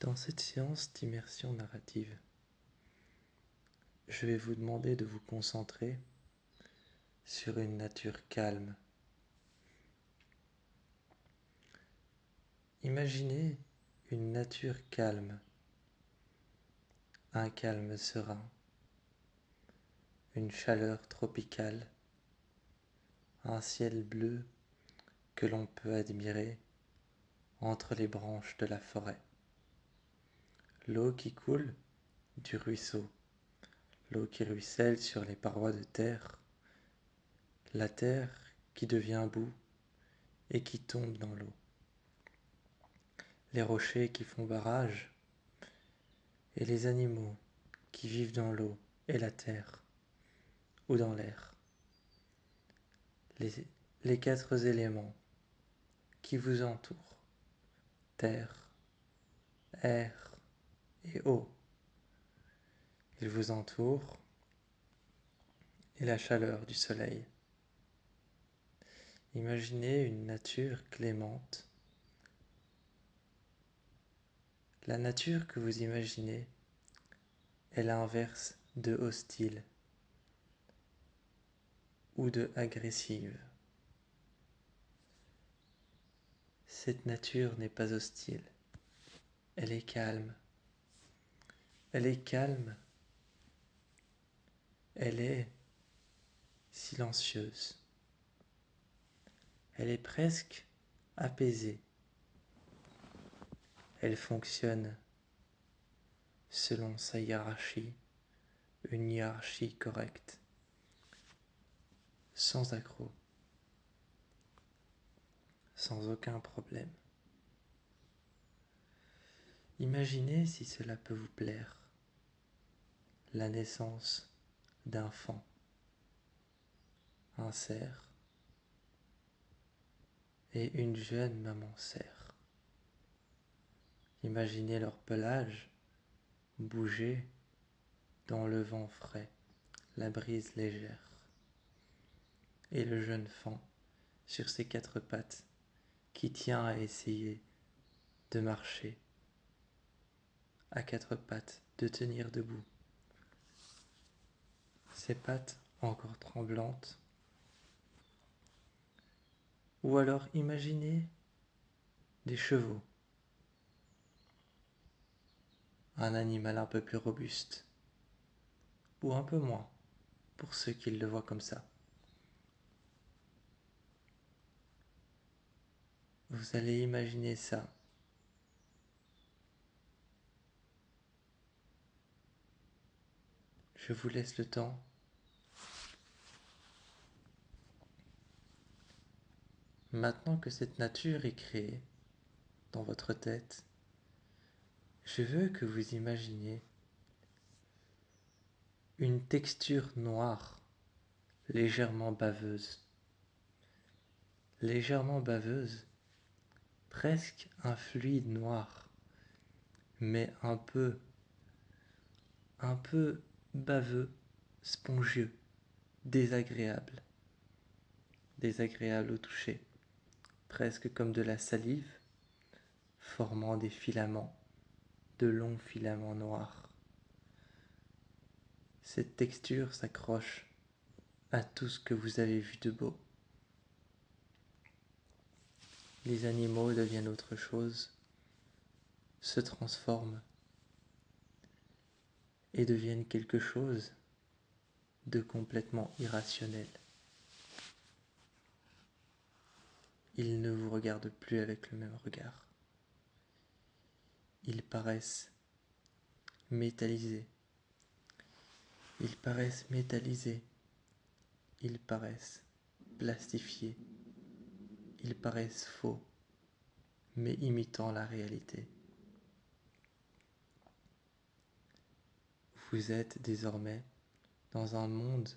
Dans cette séance d'immersion narrative, je vais vous demander de vous concentrer sur une nature calme. Imaginez une nature calme, un calme serein, une chaleur tropicale, un ciel bleu que l'on peut admirer entre les branches de la forêt. L'eau qui coule du ruisseau, l'eau qui ruisselle sur les parois de terre, la terre qui devient boue et qui tombe dans l'eau. Les rochers qui font barrage et les animaux qui vivent dans l'eau et la terre ou dans l'air. Les quatre éléments qui vous entourent, terre, air et eau. Ils vous entourent et la chaleur du soleil. Imaginez une nature clémente. La nature que vous imaginez est l'inverse de hostile ou de agressive. Cette nature n'est pas hostile, elle est calme. Elle est calme, elle est silencieuse, elle est presque apaisée. Elle fonctionne selon sa hiérarchie, une hiérarchie correcte, sans accroc, sans aucun problème. Imaginez si cela peut vous plaire, la naissance d'enfants, un cerf et une jeune maman cerf. Imaginez leur pelage bouger dans le vent frais, la brise légère, et le jeune faon sur ses quatre pattes qui tient à essayer de marcher à quatre pattes, de tenir debout. Ses pattes encore tremblantes. Ou alors imaginez des chevaux, un animal un peu plus robuste, ou un peu moins, pour ceux qui le voient comme ça. Vous allez imaginer ça. Je vous laisse le temps. Maintenant que cette nature est créée dans votre tête, je veux que vous imaginiez une texture noire, légèrement baveuse. Légèrement baveuse, presque un fluide noir, mais un peu baveux, spongieux, désagréable. Désagréable au toucher, presque comme de la salive, formant des filaments, de longs filaments noirs. Cette texture s'accroche à tout ce que vous avez vu de beau. Les animaux deviennent autre chose, se transforment et deviennent quelque chose de complètement irrationnel. Ils ne vous regardent plus avec le même regard. Ils paraissent métallisés. Ils paraissent métallisés. Ils paraissent plastifiés. Ils paraissent faux, mais imitant la réalité. Vous êtes désormais dans un monde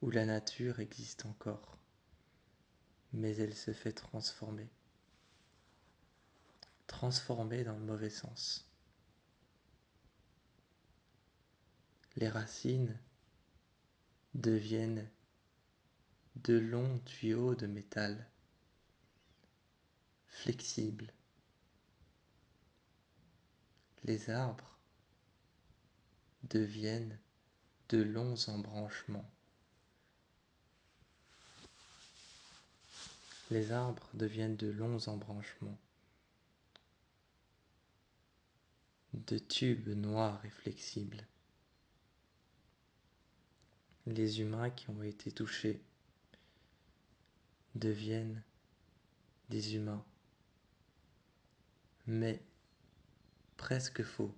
où la nature existe encore, mais elle se fait transformer. Transformer dans le mauvais sens. Les racines deviennent de longs tuyaux de métal, flexibles. les arbres deviennent de longs embranchements. Les arbres deviennent de longs embranchements, de tubes noirs et flexibles. Les humains qui ont été touchés deviennent des humains, mais presque faux,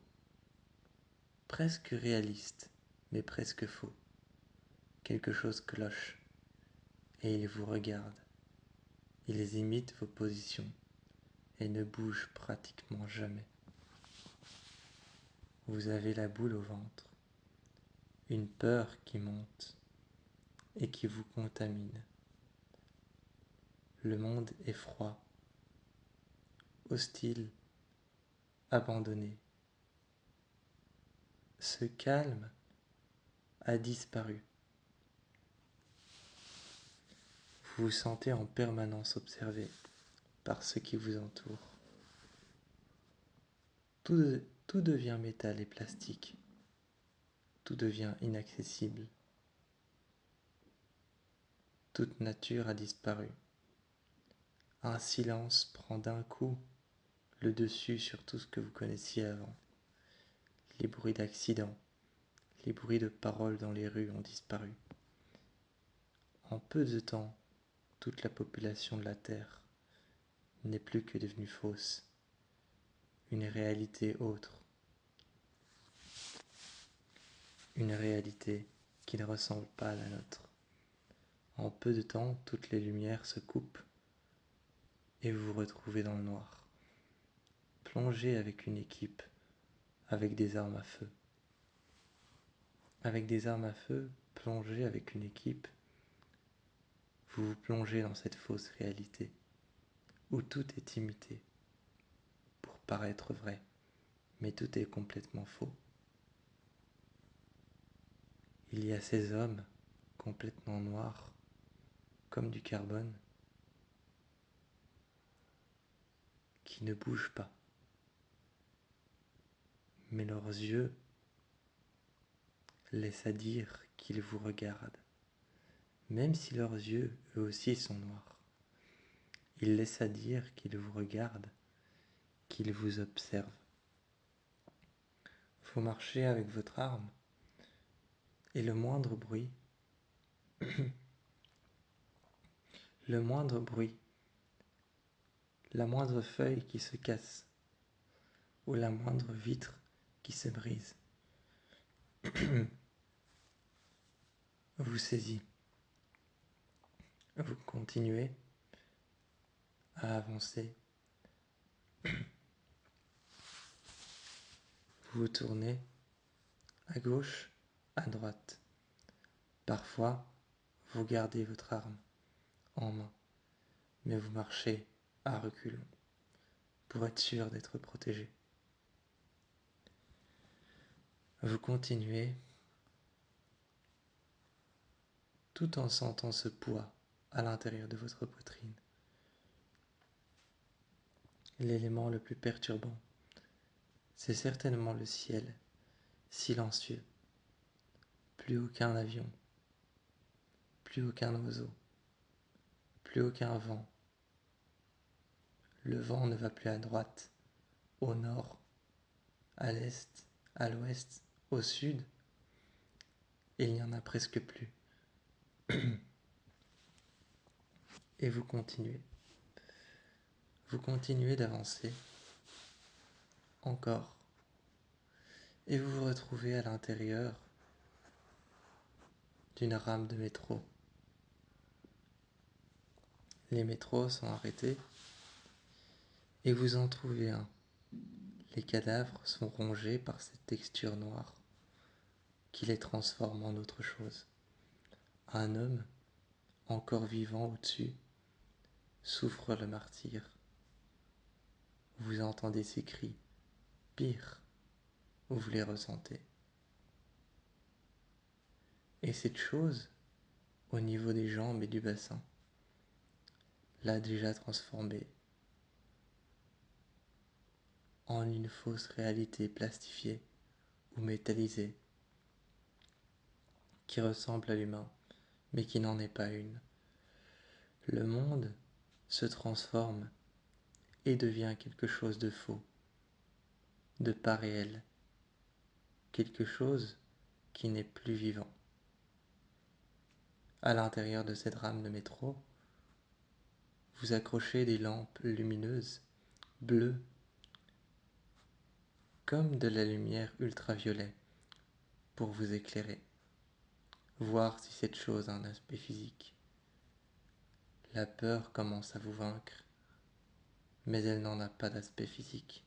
presque réalistes, mais presque faux. Quelque chose cloche, et ils vous regardent. Ils imitent vos positions et ne bougent pratiquement jamais. Vous avez la boule au ventre, une peur qui monte et qui vous contamine. Le monde est froid, hostile, abandonné. Ce calme a disparu. Vous vous sentez en permanence observé par ceux qui vous entourent. Tout devient métal et plastique. Tout devient inaccessible. Toute nature a disparu. Un silence prend d'un coup le dessus sur tout ce que vous connaissiez avant. Les bruits d'accidents, les bruits de paroles dans les rues ont disparu. En peu de temps, toute la population de la Terre n'est plus que devenue fausse, une réalité autre, une réalité qui ne ressemble pas à la nôtre. En peu de temps, toutes les lumières se coupent et vous vous retrouvez dans le noir, plongé avec une équipe, avec des armes à feu. Avec des armes à feu, plongé avec une équipe, vous vous plongez dans cette fausse réalité, où tout est imité, pour paraître vrai, mais tout est complètement faux. Il y a ces hommes, complètement noirs, comme du carbone, qui ne bougent pas, mais leurs yeux laissent à dire qu'ils vous regardent, même si leurs yeux, eux aussi, sont noirs. Ils laissent à dire qu'ils vous regardent, qu'ils vous observent. Vous marchez avec votre arme, et le moindre bruit, le moindre bruit, la moindre feuille qui se casse, ou la moindre vitre qui se brise, vous saisit. Vous continuez à avancer. Vous vous tournez à gauche, à droite. Parfois, vous gardez votre arme en main, mais vous marchez à reculons pour être sûr d'être protégé. Vous continuez tout en sentant ce poids à l'intérieur de votre poitrine. L'élément le plus perturbant, c'est certainement le ciel, silencieux. Plus aucun avion, plus aucun oiseau, plus aucun vent. Le vent ne va plus à droite, au nord, à l'est, à l'ouest, au sud, et il n'y en a presque plus. Et vous continuez. Vous continuez d'avancer, encore, et vous vous retrouvez à l'intérieur d'une rame de métro. Les métros sont arrêtés, et vous en trouvez un. Les cadavres sont rongés par cette texture noire qui les transforme en autre chose. Un homme, encore vivant au-dessus, souffre le martyre. Vous entendez ses cris, pire, vous les ressentez. Et cette chose, au niveau des jambes et du bassin, l'a déjà transformé en une fausse réalité plastifiée ou métallisée, qui ressemble à l'humain, mais qui n'en est pas une. Le monde se transforme et devient quelque chose de faux, de pas réel, quelque chose qui n'est plus vivant. À l'intérieur de cette rame de métro, vous accrochez des lampes lumineuses, bleues, comme de la lumière ultraviolet, pour vous éclairer, voir si cette chose a un aspect physique. La peur commence à vous vaincre, mais elle n'en a pas d'aspect physique.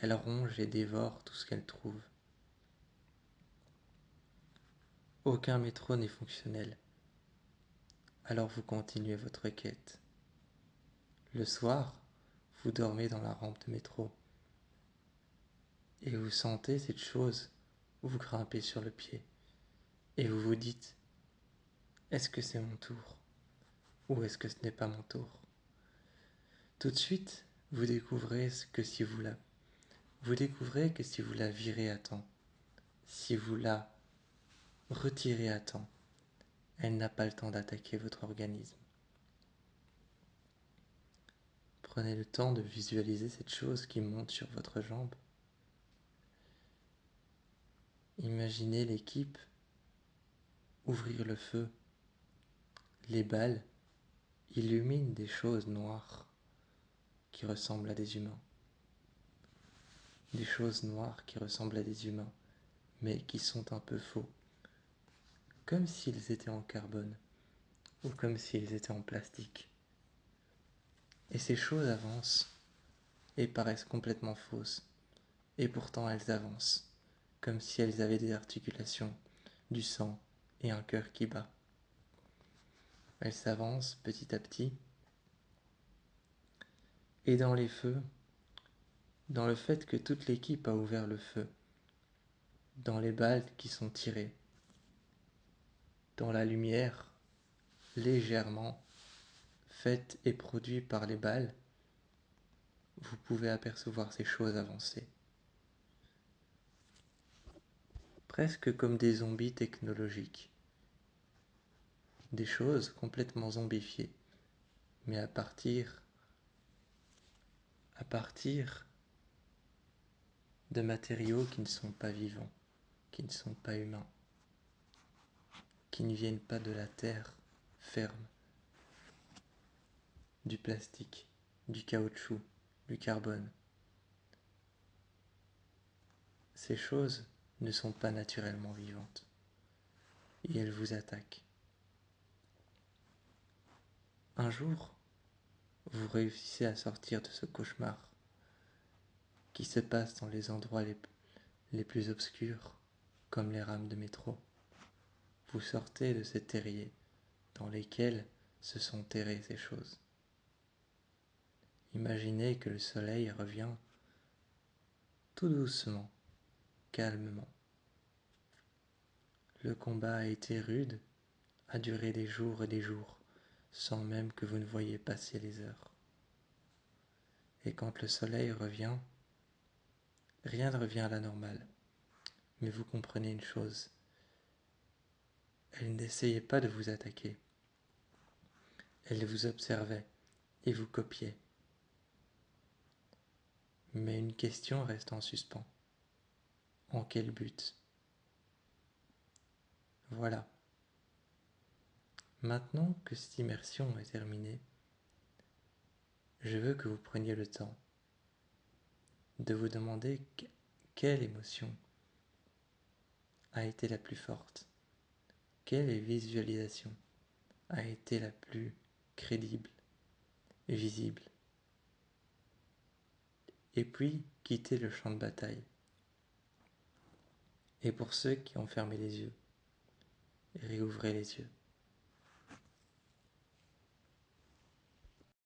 Elle ronge et dévore tout ce qu'elle trouve. Aucun métro n'est fonctionnel, alors vous continuez votre quête. Le soir, vous dormez dans la rampe de métro et vous sentez cette chose, vous grimpez sur le pied et vous vous dites: est-ce que c'est mon tour ou est-ce que ce n'est pas mon tour? Tout de suite, vous découvrez que si vous la virez à temps, si vous la retirez à temps, elle n'a pas le temps d'attaquer votre organisme. Prenez le temps de visualiser cette chose qui monte sur votre jambe. Imaginez l'équipe ouvrir le feu. Les balles illuminent des choses noires qui ressemblent à des humains. Des choses noires qui ressemblent à des humains, mais qui sont un peu faux. Comme s'ils étaient en carbone, ou comme s'ils étaient en plastique. Et ces choses avancent et paraissent complètement fausses. Et pourtant elles avancent, comme si elles avaient des articulations, du sang et un cœur qui bat. Elles s'avancent petit à petit, et dans les feux, dans le fait que toute l'équipe a ouvert le feu, dans les balles qui sont tirées, dans la lumière légèrement faite et produite par les balles, vous pouvez apercevoir ces choses avancer. Presque comme des zombies technologiques. Des choses complètement zombifiées, mais à partir de matériaux qui ne sont pas vivants, qui ne sont pas humains, qui ne viennent pas de la terre ferme, du plastique, du caoutchouc, du carbone. Ces choses ne sont pas naturellement vivantes et elles vous attaquent. Un jour, vous réussissez à sortir de ce cauchemar qui se passe dans les endroits les plus obscurs, comme les rames de métro. Vous sortez de ces terriers dans lesquels se sont terrées ces choses. Imaginez que le soleil revient tout doucement, calmement. Le combat a été rude, a duré des jours et des jours, sans même que vous ne voyiez passer les heures. Et quand le soleil revient, rien ne revient à la normale. Mais vous comprenez une chose, elle n'essayait pas de vous attaquer. Elle vous observait et vous copiait. Mais une question reste en suspens. En quel but? Voilà. Maintenant que cette immersion est terminée, je veux que vous preniez le temps de vous demander quelle émotion a été la plus forte, quelle visualisation a été la plus crédible, visible, et puis quittez le champ de bataille. Et pour ceux qui ont fermé les yeux, réouvrez les yeux.